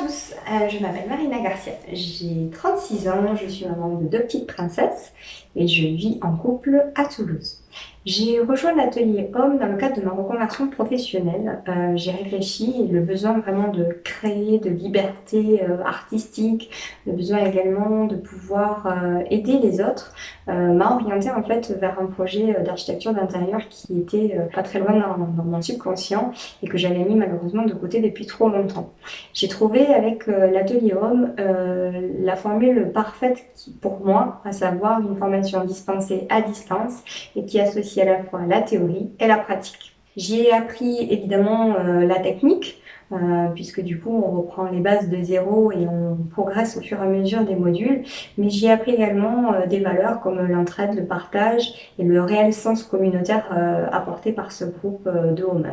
tous, je m'appelle Marina Garcia, j'ai 36 ans, je suis maman de 2 petites princesses et je vis en couple à Toulouse. J'ai rejoint l'atelier Homme dans le cadre de ma reconversion professionnelle. J'ai réfléchi et le besoin vraiment de créer, de liberté artistique, le besoin également de pouvoir aider les autres, m'a orientée en fait vers un projet d'architecture d'intérieur qui était pas très loin dans mon subconscient et que j'avais mis malheureusement de côté depuis trop longtemps. J'ai trouvé avec l'atelier Homme la formule parfaite pour moi, à savoir une formation dispensée à distance et qui associe à la fois la théorie et la pratique. J'y ai appris évidemment la technique, puisque du coup on reprend les bases de zéro et on progresse au fur et à mesure des modules, mais j'y ai appris également des valeurs comme l'entraide, le partage et le réel sens communautaire apporté par ce groupe de Homme.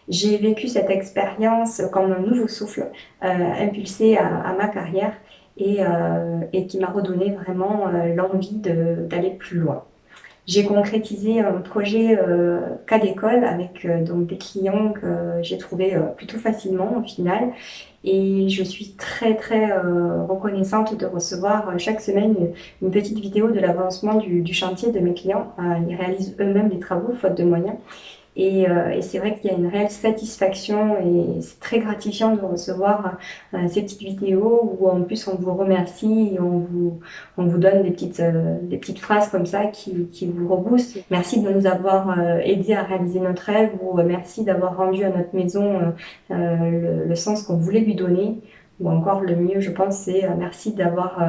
J'ai vécu cette expérience comme un nouveau souffle, impulsé à ma carrière et qui m'a redonné vraiment l'envie d'aller plus loin. J'ai concrétisé un projet cas d'école avec donc des clients que j'ai trouvé plutôt facilement au final. Et je suis très reconnaissante de recevoir chaque semaine une petite vidéo de l'avancement du chantier de mes clients. Ils réalisent eux-mêmes les travaux faute de moyens. Et c'est vrai qu'il y a une réelle satisfaction et c'est très gratifiant de recevoir ces petites vidéos où en plus on vous remercie et on vous donne des petites phrases comme ça qui vous reboostent. Merci de nous avoir aidé à réaliser notre rêve ou merci d'avoir rendu à notre maison le sens qu'on voulait lui donner. Ou encore le mieux, je pense, c'est merci d'avoir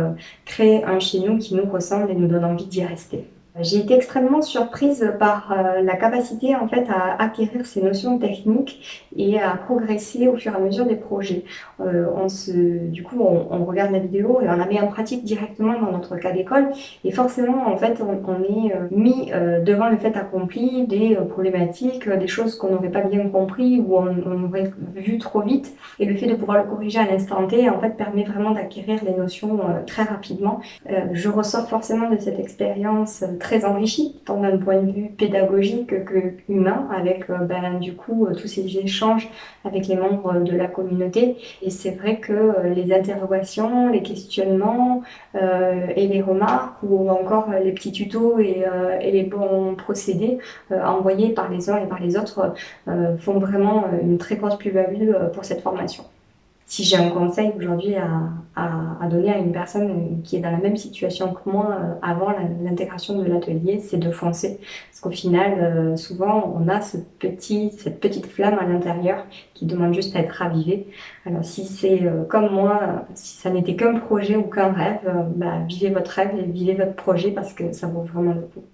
créé un chez nous qui nous ressemble et nous donne envie d'y rester. J'ai été extrêmement surprise par la capacité en fait à acquérir ces notions techniques et à progresser au fur et à mesure des projets. Du coup, on regarde la vidéo et on la met en pratique directement dans notre cas d'école et forcément en fait on est mis devant le fait accompli des problématiques, des choses qu'on n'aurait pas bien compris ou on aurait vu trop vite et le fait de pouvoir le corriger à l'instant T en fait permet vraiment d'acquérir les notions très rapidement. Je ressors forcément de cette expérience très enrichie, tant d'un point de vue pédagogique que humain, avec du coup tous ces échanges avec les membres de la communauté. Et c'est vrai que les interrogations, les questionnements et les remarques, ou encore les petits tutos et les bons procédés envoyés par les uns et par les autres font vraiment une très grosse plus-value pour cette formation. Si j'ai un conseil aujourd'hui à donner à une personne qui est dans la même situation que moi avant l'intégration de l'atelier, c'est de foncer. Parce qu'au final, souvent, on a cette petite flamme à l'intérieur qui demande juste à être ravivée. Alors si c'est comme moi, si ça n'était qu'un projet ou qu'un rêve, vivez votre rêve et vivez votre projet parce que ça vaut vraiment le coup.